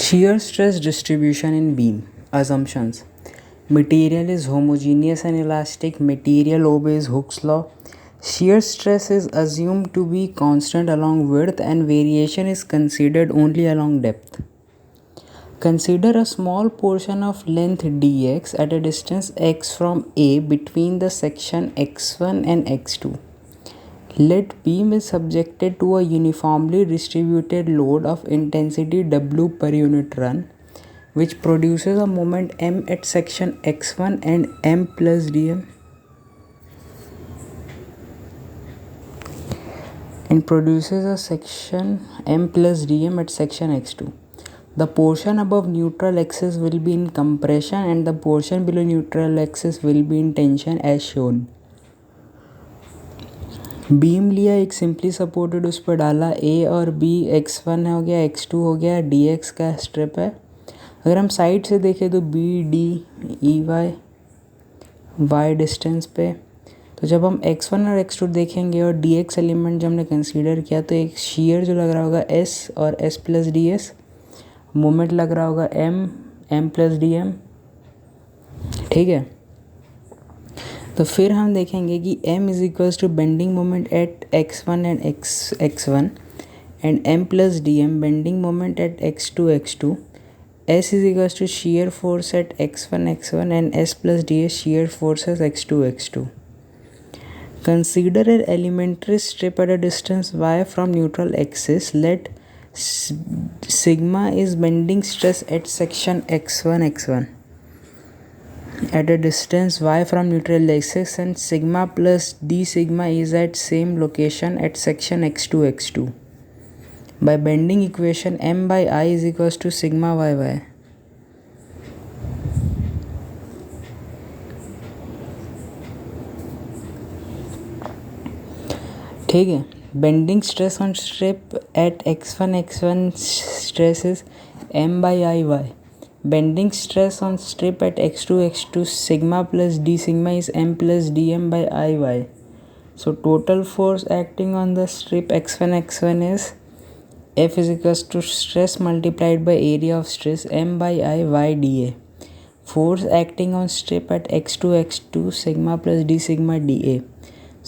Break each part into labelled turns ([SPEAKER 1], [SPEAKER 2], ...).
[SPEAKER 1] Shear stress distribution in beam. Assumptions. Material is homogeneous and elastic. Material obeys Hooke's law. Shear stress is assumed to be constant along width and variation is considered only along depth. Consider a small portion of length dx at a distance x from A between the section x1 and x2. Let beam is subjected to a uniformly distributed load of intensity W per unit run, which produces a moment M at section x1 and M plus dm, and produces a section M plus dm at section x2. The portion above neutral axis will be in compression and the portion below neutral axis will be in tension as shown. Beam लिया एक simply supported, उस पर डाला ए और B, x1 हो गया, x2 हो गया, dx का स्ट्रिप है. अगर हम साइड से देखें तो B D E Y distance पे, तो जब हम x1 और x2 देखेंगे और dx एलिमेंट जब हमने कंसीडर किया तो एक शीयर जो लग रहा होगा s और s plus D S, moment लग रहा होगा m प्लस डी एम. ठीक है, तो फिर हम देखेंगे कि m is equals to bending moment at x1 and x1 and m plus d m bending moment at x2 s is equals to shear force at x1 and s plus ds shear forces x2. Consider an elementary strip at a distance y from neutral axis. Let sigma is bending stress at section x1 at a distance y from neutral axis and sigma plus d sigma is at same location at section x2. By bending equation m by I is equals to sigma yy. ठीक है, bending stress on strip at x1 stress is m by iy. Bending stress on strip at x2 sigma plus d sigma is m plus dm by iy. So total force acting on the strip x1 is F is equals to stress multiplied by area of stress m by I y dA. Force acting on strip at x2 sigma plus d sigma dA.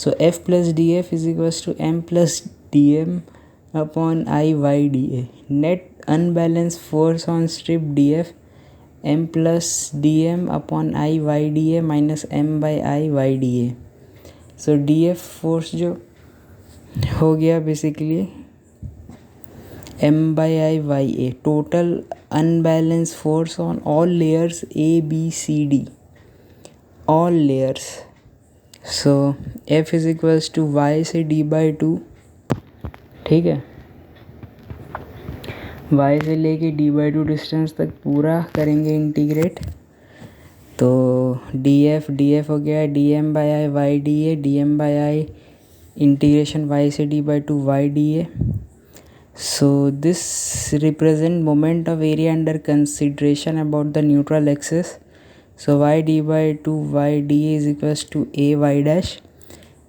[SPEAKER 1] So F plus dF is equals to m plus dm upon I y dA. Net unbalanced force on strip dF m plus dm upon I y dA minus m by I y dA. So dF force जो हो गया basically m by I y a. Total unbalanced force on all layers A, B, C, D. All layers. So F is equals to y से d by 2. ठीक है, y से लेके d by 2 distance तक पूरा करेंगे इंटीग्रेट, तो df हो गया dm by I y dA, dm by I integration y से d by 2 y dA. So this represent moment of area under consideration about the neutral axis. So y d by 2 y dA is equals to a y dash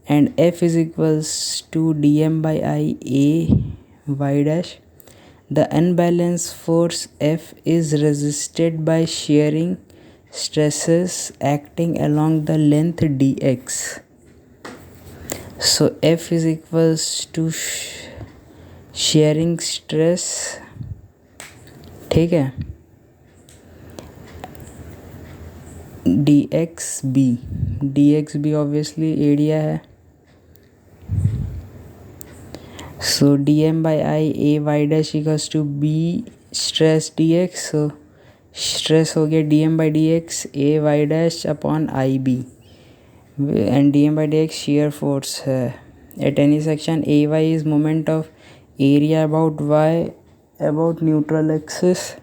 [SPEAKER 1] and F is equals to dm by I a y dash. The unbalanced force F is resisted by shearing stresses acting along the length dx. So F is equals to shearing stress. ठीक है, dxb obviously area है. So dm by I a y dash equals to b stress dx. So stress हो गया dm by dx a y dash upon ib and dm by dx shear force है. At any section ay is moment of area about y about neutral axis.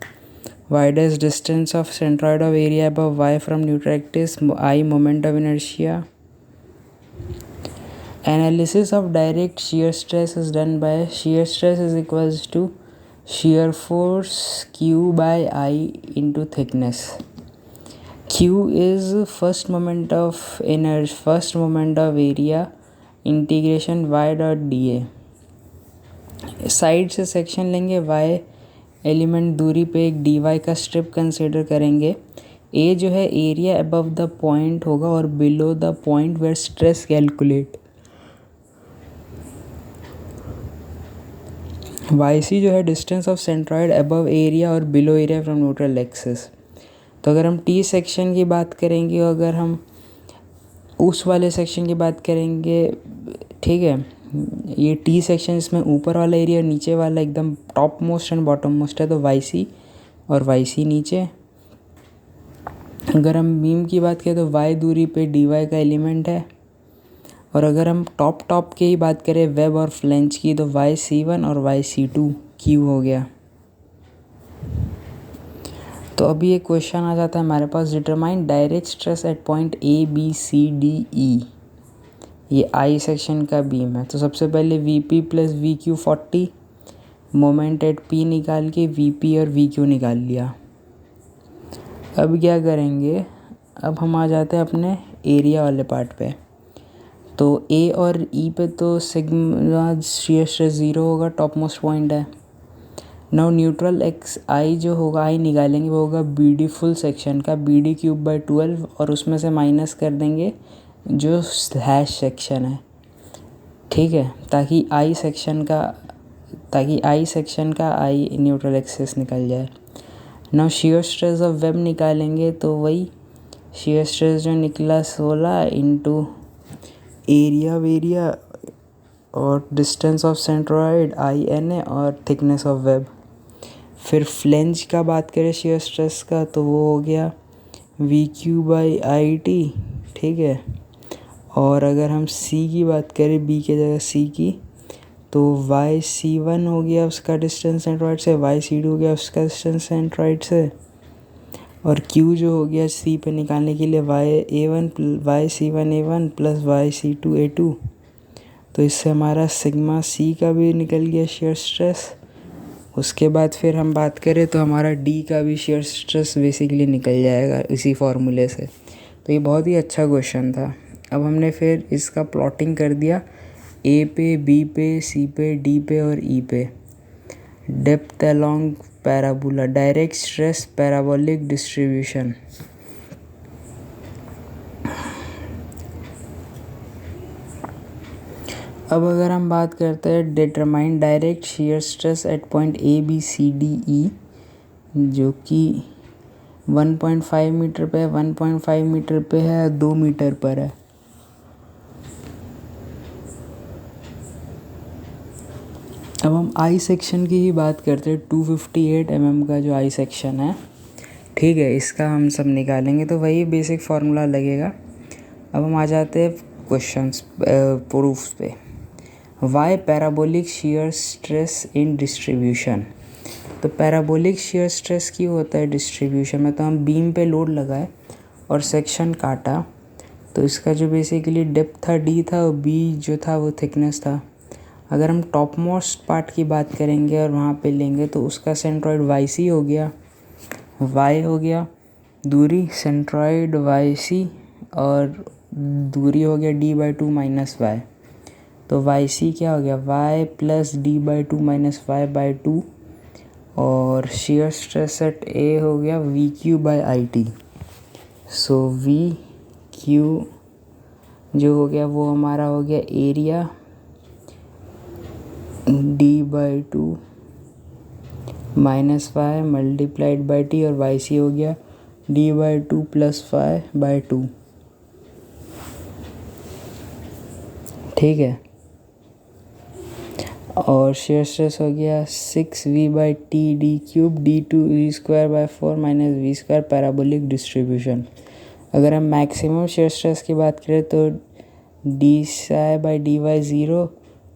[SPEAKER 1] Y dash distance of centroid of area above y from neutral axis. I moment of inertia. Analysis of direct shear stress is done by shear stress is equals to shear force Q by I into thickness. Q is first moment of area integration y dot dA. Side से section लेंगे y element दूरी पे एक dy का strip consider करेंगे। ए जो है area above the point होगा और below the point where stress calculate. YC जो है distance of centroid above area और below area from neutral axis. तो अगर हम टी सेक्शन की बात करेंगे और अगर हम उस वाले सेक्शन की बात करेंगे, ठीक है, ये टी सेक्शन इसमें ऊपर वाला एरिया और नीचे वाला एकदम top most and bottom most है, तो YC और YC नीचे। अगर हम बीम की बात करें तो Y दूरी पे dy का एलिमेंट है, और अगर हम टॉप की ही बात करें वेब और फ्लेंज की तो YC1 और YC2 Q हो गया। तो अभी एक क्वेश्चन आ जाता है हमारे पास, determine direct stress at point ABCDE। ये I सेक्शन का बीम है। तो सबसे पहले VP + VQ 40, moment at P निकाल के VP और VQ निकाल लिया। अब क्या करेंगे, अब हम आ जाते हैं अपने एरिया वाले पार्ट पे। तो A और E पे तो सिग्मा शियर स्ट्रेस 0 होगा, टॉप मोस्ट पॉइंट है। नाउ न्यूट्रल एक्स I जो होगा, I निकालेंगे, वो होगा BD फुल सेक्शन का BD³/12, और उसमें से माइनस कर देंगे जो स्लैश सेक्शन है, ठीक है, ताकि I सेक्शन का I न्यूट्रल एक्सिस निकल जाए। Now shear stress of web निकालेंगे, तो वही शियर स्ट्रेस जो निकला 16 इंटू एरिया और डिस्टेंस ऑफ सेंट्रॉइड INA और थिकनेस ऑफ वेब। फिर फ्लेंज का बात करें शियर स्ट्रेस का, तो वो हो गया VQ/IT, ठीक है। और अगर हम C की बात करें, B के जगह C की, तो YC1 हो गया उसका डिस्टेंस सेंट्रॉइड से, YC2 हो गया उसका डिस्टेंस सेंट्रॉइड से, और Q जो हो गया C पे निकालने के लिए YC1A1 + YC2A2। तो इससे हमारा सिग्मा C का भी निकल गया शेयर स्ट्रेस। उसके बाद फिर हम बात करें तो हमारा D का भी शेयर स्ट्रेस बेसिकली निकल जाएगा इसी फॉर्मूले से। तो ये बहुत ही अच्छा क्वेश्चन था। अब हमने फिर इसका प्लॉटिंग कर दिया A पे, B पे, C पे, D पे और E पे। Depth along parabola, direct stress parabolic distribution. अब अगर हम बात करते हैं determine direct shear stress at point ABCDE, जो कि 1.5 मीटर पे है, 1.5 मीटर पे है, 2 मीटर पर है। अब हम I सेक्शन की ही बात करते हैं। 258 mm का जो I सेक्शन है, ठीक है, इसका हम सब निकालेंगे, तो वही बेसिक फार्मूला लगेगा। अब हम आ जाते हैं क्वेश्चंस प्रूफ्स पे। Why parabolic shear stress in distribution. तो पैराबोलिक शियर स्ट्रेस क्यों होता है डिस्ट्रीब्यूशन में, तो हम बीम पे लोड लगाए और सेक्शन काटा, तो इसका जो बेसिकली डेप्थ था D था, और B जो था वो थिकनेस था। अगर हम टॉप मोस्ट पार्ट की बात करेंगे और वहाँ पे लेंगे, तो उसका सेंट्रॉइड YC हो गया, Y हो गया दूरी सेंट्रॉइड YC, और दूरी हो गया D/2 - Y। तो YC क्या हो गया, Y + D/2 - Y/2, और शियर स्ट्रेस एट A हो गया VQ/IT। सो VQ जो हो गया वो हमारा हो गया एरिया D/2 - Y × T, और YC हो गया D/2 + Y/2, ठीक है। और शेयर स्ट्रेस हो गया 6V/T D³ D2E²/4 - V² parabolic distribution. अगर हम मैक्सिमम शेयर स्ट्रेस की बात करें तो dψ/dy 0,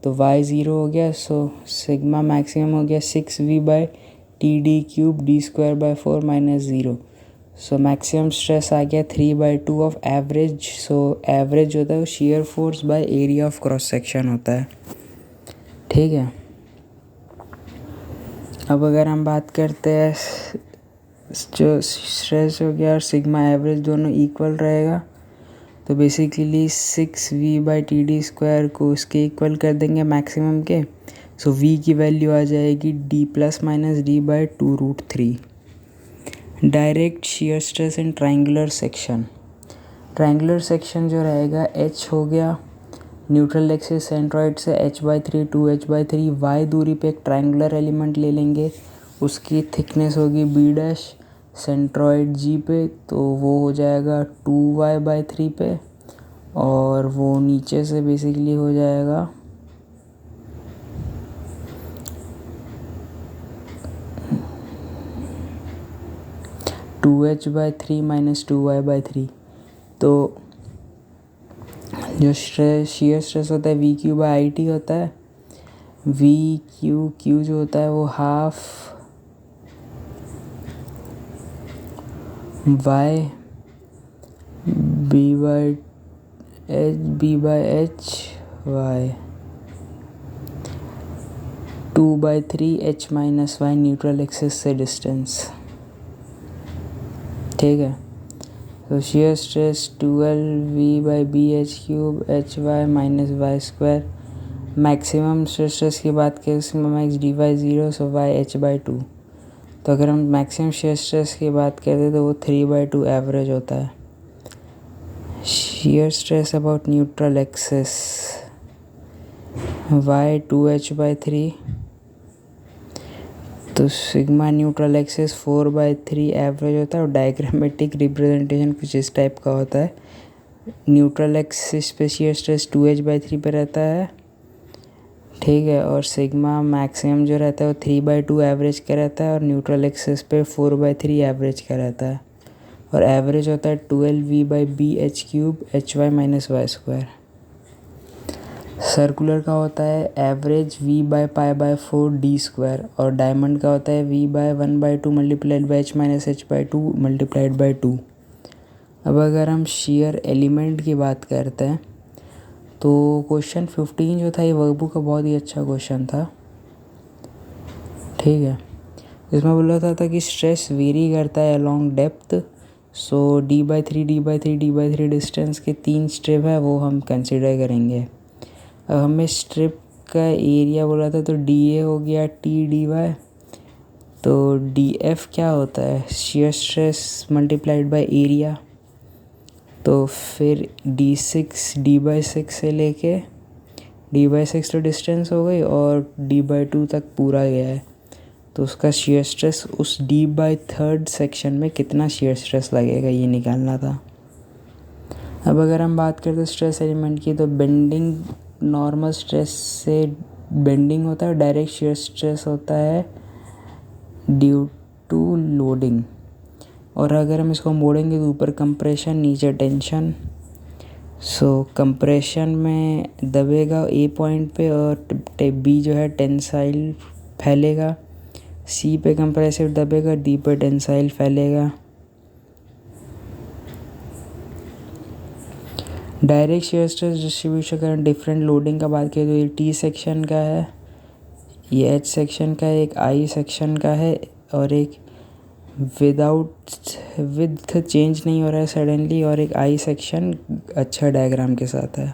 [SPEAKER 1] तो y 0 हो गया, सो सिग्मा मैक्सिमम हो गया 6V/T D³ D²/4 - 0। So maximum stress आ गया 3/2 ऑफ एवरेज। सो एवरेज होता है वो shear force by area of cross section होता है, ठीक है। अब अगर हम बात करते हैं, जो स्ट्रेस हो गया और सिग्मा एवरेज दोनों इक्वल रहेगा, तो बेसिकली 6V/TD² को इसके इक्वल कर देंगे मैक्सिमम के, सो v की वैल्यू आ जाएगी d plus minus D by 2√3। Direct shear stress in triangular section, triangular section जो रहेगा h हो गया न्यूट्रल एक्सिस सेंट्रॉइड से h/3 2h/3 y दूरी पे एक ट्राइंगुलर एलिमेंट ले लेंगे, उसकी थिकनेस होगी b' सेंट्रॉइड g पे, तो वो हो जाएगा 2y/3 पे, और वो नीचे से बेसिकली हो जाएगा 2h/3 माइनस 2y/3। तो जो शियर स्ट्रेस होता है VQ/IT होता है, VQ जो होता है वो half y b/h y 2/3 h minus y neutral axis से डिस्टेंस। ठीक है, तो shear stress 12v/bh³ hy minus y square. Maximum stress की बात करें मैक्सिमम x dy0 सो y h/2। तो अगर हम मैक्सिमम शियर स्ट्रेस की बात करते तो वो 3/2 एवरेज होता है। Shear stress about neutral axis y 2h/3, तो सिग्मा न्यूट्रल एक्सिस 4/3 एवरेज होता है, और डायग्रामेटिक रिप्रेजेंटेशन कुछ इस टाइप का होता है। न्यूट्रल एक्सिस पे शियर स्ट्रेस 2h/3 पे रहता है, ठीक है, और सिग्मा मैक्सिमम जो रहता है वो 3/2 एवरेज का रहता है, और न्यूट्रल एक्सिस पे 4/3 एवरेज का रहता है, और एवरेज होता है 12v/bh³ hy minus y square. Circular का होता है एवरेज v/π/4 d स्क्वायर, और डायमंड का होता है v/1/2 multiplied by h minus h/2 multiplied by 2। अब अगर हम शियर एलिमेंट की बात करते हैं तो क्वेश्चन 15 जो था ये वर्कबुक का बहुत ही अच्छा क्वेश्चन था। ठीक है, इसमें बोला था कि स्ट्रेस वेरी करता है अलॉन्ग डेप्थ, सो d/3 d/3 d/3 डिस्टेंस के 3 स्ट्रिप है वो हम कंसिडर करेंगे। अब हमें स्ट्रिप का एरिया बोला था, तो dA हो गया t/dy, तो dF क्या होता है shear stress multiplied by area, तो फिर d6 d/6 से लेके d/6 तो डिस्टेंस हो गई और d/2 तक पूरा गया है, तो उसका शियर स्ट्रेस उस d/3 सेक्शन में कितना शियर स्ट्रेस लगेगा ये निकालना था। अब अगर हम बात करते हैं स्ट्रेस एलिमेंट की, तो बेंडिंग नॉर्मल स्ट्रेस से बेंडिंग होता है, डायरेक्ट शियर स्ट्रेस होता है ड्यू टू लोडिंग, और अगर हम इसको मोड़ेंगे तो ऊपर कंप्रेशन नीचे टेंशन। सो कंप्रेशन में दबेगा ए पॉइंट पे, और बी जो है टेंसाइल फैलेगा, सी पे कंप्रेसिव दबेगा, डी पे टेंसाइल फैलेगा। Direct shear stress distribution current different loading का बात करें तो ये टी सेक्शन का है, ये एच सेक्शन का है, एक आई सेक्शन का है, और एक विदाउट विथ चेंज नहीं हो रहा है सडनली, और एक आई सेक्शन अच्छा डायग्राम के साथ है।